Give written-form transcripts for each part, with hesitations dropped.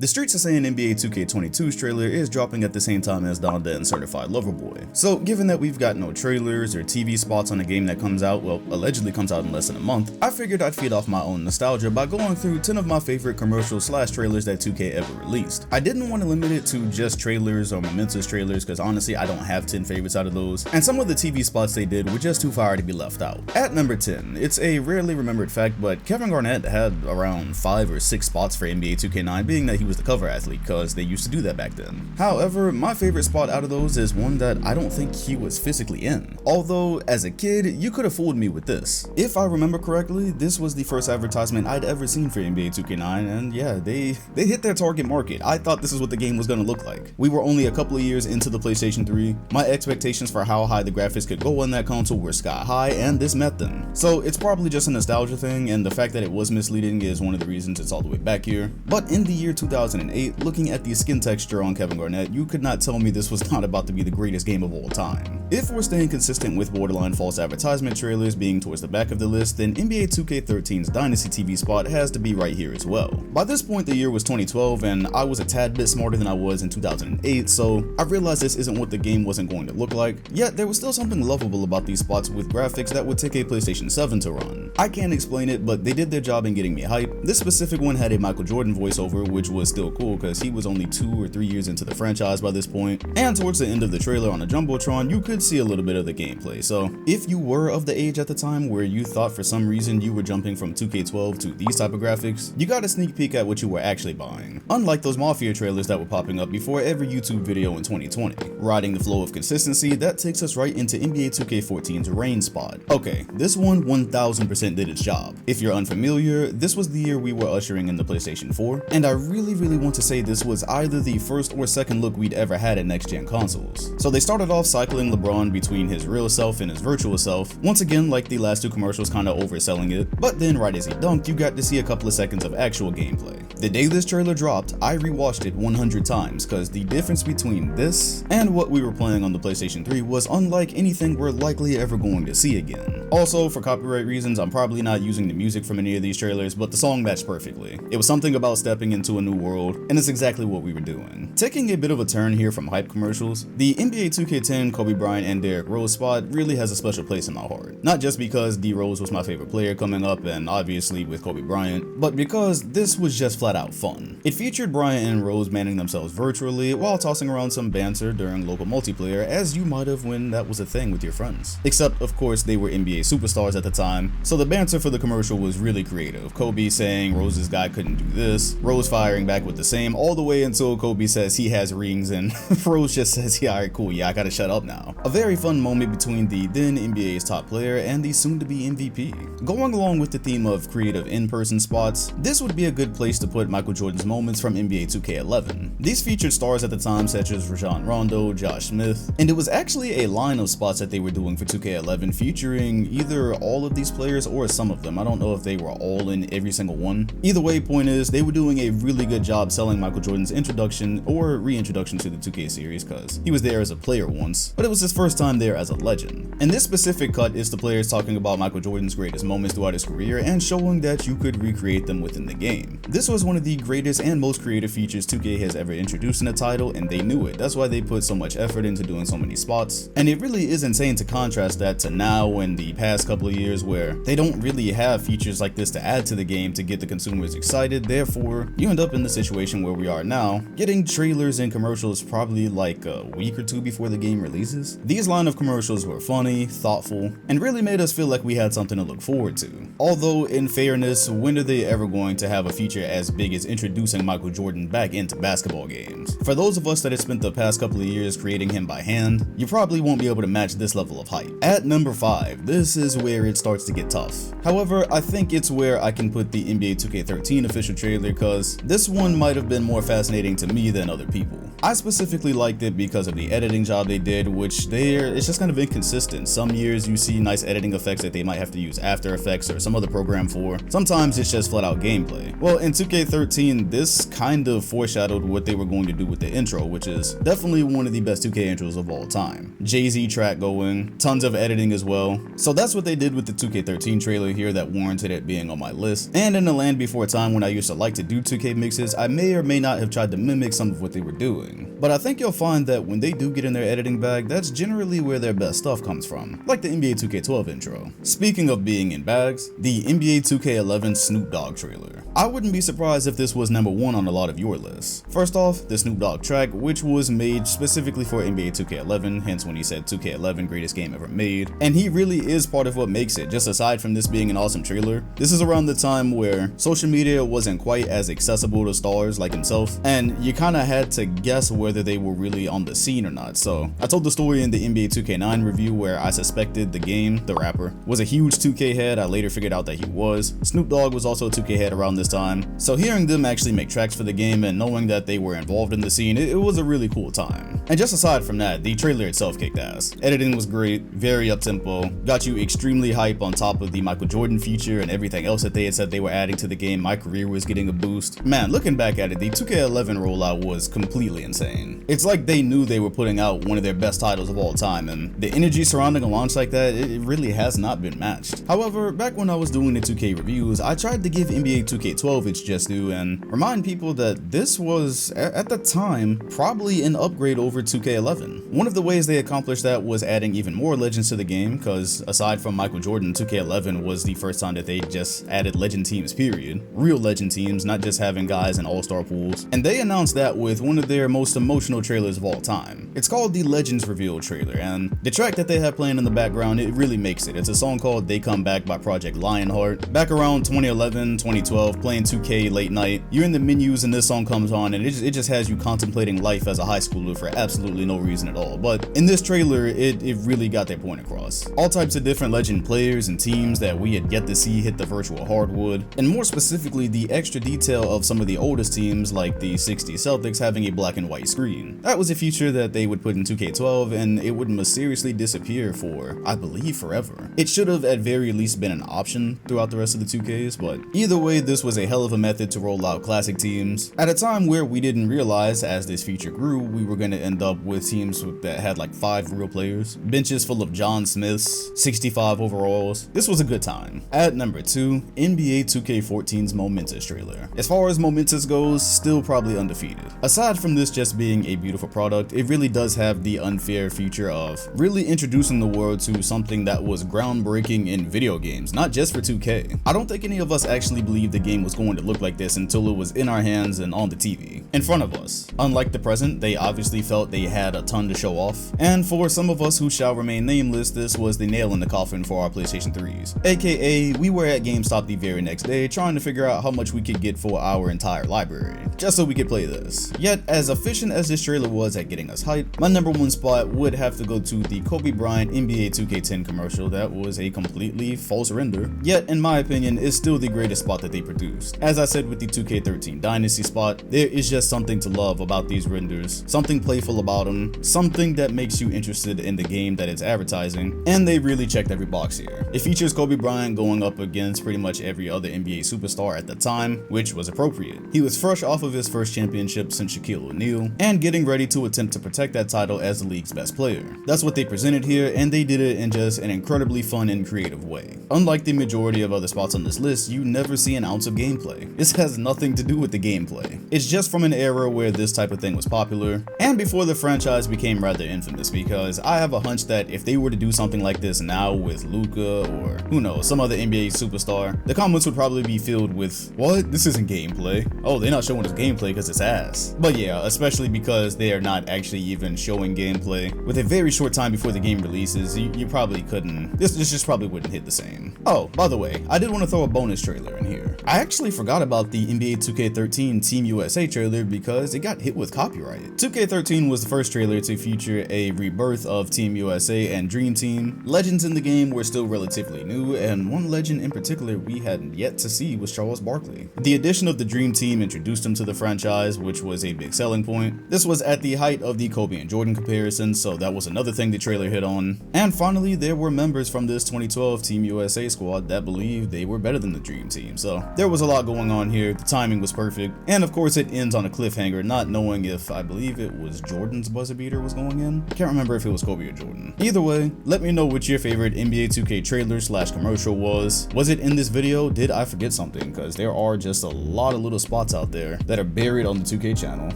The streets are saying NBA 2K22's trailer is dropping at the same time as Donda and Certified Lover Boy. So given that we've got no trailers or TV spots on a game that comes out, well, allegedly comes out in less than a month, I figured I'd feed off my own nostalgia by going through 10 of my favorite commercials / trailers that 2K ever released. I didn't want to limit it to just trailers or momentous trailers because honestly I don't have 10 favorites out of those, and some of the TV spots they did were just too fire to be left out. At number 10, it's a rarely remembered fact, but Kevin Garnett had around 5 or 6 spots for NBA 2K9, being that he was the cover athlete because they used to do that back then. However, my favorite spot out of those is one that I don't think he was physically in. Although, as a kid, you could have fooled me with this. If I remember correctly, this was the first advertisement I'd ever seen for NBA 2K9, and yeah, they hit their target market. I thought this is what the game was gonna look like. We were only a couple of years into the PlayStation 3. My expectations for how high the graphics could go on that console were sky high, and this met them. So it's probably just a nostalgia thing, and the fact that it was misleading is one of the reasons it's all the way back here. But in the year 2008, looking at the skin texture on Kevin Garnett, you could not tell me this was not about to be the greatest game of all time. If we're staying consistent with borderline false advertisement trailers being towards the back of the list, then NBA 2K13's Dynasty TV spot has to be right here as well. By this point, the year was 2012, and I was a tad bit smarter than I was in 2008, so I realized this isn't what the game wasn't going to look like, yet there was still something lovable about these spots with graphics that would take a PlayStation 7 to run. I can't explain it, but they did their job in getting me hyped. This specific one had a Michael Jordan voiceover, which was still cool because he was only 2 or 3 years into the franchise by this point, and towards the end of the trailer on the Jumbotron, you could see a little bit of the gameplay. So if you were of the age at the time where you thought for some reason you were jumping from 2K12 to these type of graphics, you got a sneak peek at what you were actually buying. Unlike those Mafia trailers that were popping up before every YouTube video in 2020. Riding the flow of consistency, that takes us right into NBA 2K14's Rain spot. Okay, this one 1000% did its job. If you're unfamiliar, this was the year we were ushering in the PlayStation 4, and I really want to say this was either the first or second look we'd ever had at next-gen consoles. So they started off cycling LeBron between his real self and his virtual self, once again like the last 2 commercials kinda overselling it, but then right as he dunked, you got to see a couple of seconds of actual gameplay. The day this trailer dropped, I rewatched it 100 times cause the difference between this and what we were playing on the PlayStation 3 was unlike anything we're likely ever going to see again. Also, for copyright reasons, I'm probably not using the music from any of these trailers, but the song matched perfectly. It was something about stepping into a new world, and it's exactly what we were doing. Taking a bit of a turn here from hype commercials, the NBA 2K10 Kobe Bryant and Derrick Rose spot really has a special place in my heart. Not just because D Rose was my favorite player coming up and obviously with Kobe Bryant, but because this was just flat out fun. It featured Bryant and Rose manning themselves virtually while tossing around some banter during local multiplayer, as you might have when that was a thing with your friends. Except of course they were NBA superstars at the time, so the banter for the commercial was really creative. Kobe saying Rose's guy couldn't do this, Rose firing back with the same, all the way until Kobe says he has rings and Rose just says, yeah, alright, cool, yeah, I gotta shut up now. A very fun moment between the then NBA's top player and the soon-to-be MVP. Going along with the theme of creative in-person spots, this would be a good place to put Michael Jordan's moments from NBA 2K11. These featured stars at the time such as Rajon Rondo, Josh Smith, and it was actually a line of spots that they were doing for 2K11 featuring either all of these players or some of them. I don't know if they were all in every single one. Either way, point is, they were doing a really good job selling Michael Jordan's introduction or reintroduction to the 2K series because he was there as a player once, but it was his first time there as a legend. And this specific cut is the players talking about Michael Jordan's greatest moments throughout his career and showing that you could recreate them within the game. This was one of the greatest and most creative features 2K has ever introduced in a title, and they knew it. That's why they put so much effort into doing so many spots. And it really is insane to contrast that to now and the past couple of years where they don't really have features like this to add to the game to get the consumers excited. Therefore, you end up in the situation where we are now, getting trailers and commercials probably like a week or 2 before the game releases. These line of commercials were funny, thoughtful, and really made us feel like we had something to look forward to. Although, in fairness, when are they ever going to have a feature as big as introducing Michael Jordan back into basketball games? For those of us that have spent the past couple of years creating him by hand, you probably won't be able to match this level of hype. At number 5, this is where it starts to get tough. However, I think it's where I can put the NBA 2K13 official trailer because this one one might have been more fascinating to me than other people. I specifically liked it because of the editing job they did, which it's just kind of inconsistent. Some years you see nice editing effects that they might have to use After Effects or some other program for. Sometimes it's just flat out gameplay. Well, in 2K13, this kind of foreshadowed what they were going to do with the intro, which is definitely one of the best 2K intros of all time. Jay-Z track going, tons of editing as well. So that's what they did with the 2K13 trailer here that warranted it being on my list. And in the land before time when I used to like to do 2K mixes, I may or may not have tried to mimic some of what they were doing. But I think you'll find that when they do get in their editing bag, that's generally where their best stuff comes from, like the NBA 2K12 intro. Speaking of being in bags, the NBA 2K11 Snoop Dogg trailer. I wouldn't be surprised if this was #1 on a lot of your lists. First off, the Snoop Dogg track, which was made specifically for NBA 2K11, hence when he said 2K11 greatest game ever made, and he really is part of what makes it. Just aside from this being an awesome trailer, this is around the time where social media wasn't quite as accessible to stars like himself, and you kinda had to guess whether they were really on the scene or not. So I told the story in the NBA 2K9 review where I suspected the game, the rapper, was a huge 2K head. I later figured out that he was. Snoop Dogg was also a 2K head around this time. So hearing them actually make tracks for the game and knowing that they were involved in the scene, it was a really cool time. And just aside from that, the trailer itself kicked ass. Editing was great, very up-tempo, got you extremely hype on top of the Michael Jordan feature and everything else that they had said they were adding to the game. My career was getting a boost. Man, looking back at it, the 2K11 rollout was completely insane. It's like they knew they were putting out one of their best titles of all time, and the energy surrounding a launch like that, it really has not been matched. However, back when I was doing the 2K reviews, I tried to give NBA 2K12 its just due and remind people that this was, at the time, probably an upgrade over 2K11. One of the ways they accomplished that was adding even more legends to the game, because aside from Michael Jordan, 2K11 was the first time that they just added legend teams, period. Real legend teams, not just having guys in all-star pools. And they announced that with one of their most emotional trailers of all time. It's called the Legends Reveal trailer, and the track that they have playing in the background, it really makes it. It's a song called They Come Back by Project Lionheart. Back around 2011, 2012, playing 2K late night, you're in the menus and this song comes on and it just has you contemplating life as a high schooler for absolutely no reason at all. But in this trailer, it really got their point across. All types of different legend players and teams that we had yet to see hit the virtual hardwood, and more specifically the extra detail of some of the oldest teams like the 60 Celtics having a black and white screen. That was a feature that they would put in 2K12 and it would mysteriously disappear for, I believe, forever. It should have at very least been an option throughout the rest of the 2Ks, but either way, this was a hell of a method to roll out classic teams at a time where we didn't realize as this feature grew, we were going to end up with teams that had like 5 real players, benches full of John Smiths, 65 overalls. This was a good time. At number 2, NBA 2K14's Momentous trailer. As far as Momentous goes, still probably undefeated. Aside from this just being a beautiful product, it really does have the unfair feature of really introducing the world to something that was groundbreaking in video games, not just for 2K. I don't think any of us actually believed the game was going to look like this until it was in our hands and on the TV, in front of us. Unlike the present, they obviously felt they had a ton to show off, and for some of us who shall remain nameless, this was the nail in the coffin for our PlayStation 3s. AKA, we were at GameStop the very next day trying to figure out how much we could get for our entire library, just so we could play this. Yet, as efficient as this trailer was at getting us hyped, my #1 spot would have to go to the Kobe Bryant NBA 2K10 commercial that was a completely false render, yet in my opinion is still the greatest spot that they produced. As I said with the 2K13 Dynasty spot, there is just something to love about these renders, something playful about them, something that makes you interested in the game that it's advertising, and they really checked every box here. It features Kobe Bryant going up against pretty much every other NBA superstar at the time, which was appropriate. He was fresh off of his first championship since Shaquille O'Neal, and getting ready to attempt to protect that title as the league's best player. That's what they presented here, and they did it in just an incredibly fun and creative way. Unlike the majority of other spots on this list, you never see an ounce of gameplay. This has nothing to do with the gameplay. It's just from an era where this type of thing was popular, and before the franchise became rather infamous, because I have a hunch that if they were to do something like this now with Luka or who knows, some other NBA superstar, the comments would probably be filled with, "What? This isn't gameplay. Oh, they're not showing us gameplay because it's ass." But yeah, especially because they are not actually even showing gameplay. With a very short time before the game releases, you probably couldn't, this just probably wouldn't hit the same. Oh, by the way, I did want to throw a bonus trailer in here. I actually forgot about the NBA 2K13 Team USA trailer because it got hit with copyright. 2K13 was the first trailer to feature a rebirth of Team USA and Dream Team. Legends in the game were still relatively new, and one legend in particular we had yet to see was Charles Barkley. The addition of the Dream Team team introduced him to the franchise, which was a big selling point. This was at the height of the Kobe and Jordan comparison, so that was another thing the trailer hit on. And finally, there were members from this 2012 Team USA squad that believed they were better than the Dream Team, so there was a lot going on here. The timing was perfect, and of course it ends on a cliffhanger, not knowing if, I believe it was Jordan's buzzer beater was going in. Can't remember if it was Kobe or Jordan. Either way, let me know what your favorite NBA 2K trailer / commercial was. Was it in this video? Did I forget something? Because there are just a lot of little spots out there that are buried on the 2K channel.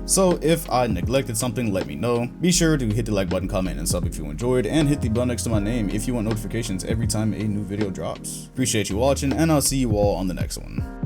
So if I neglected something, let me know. Be sure to hit the like button, comment, and sub if you enjoyed, and hit the bell next to my name if you want notifications every time a new video drops. Appreciate you watching, and I'll see you all on the next one.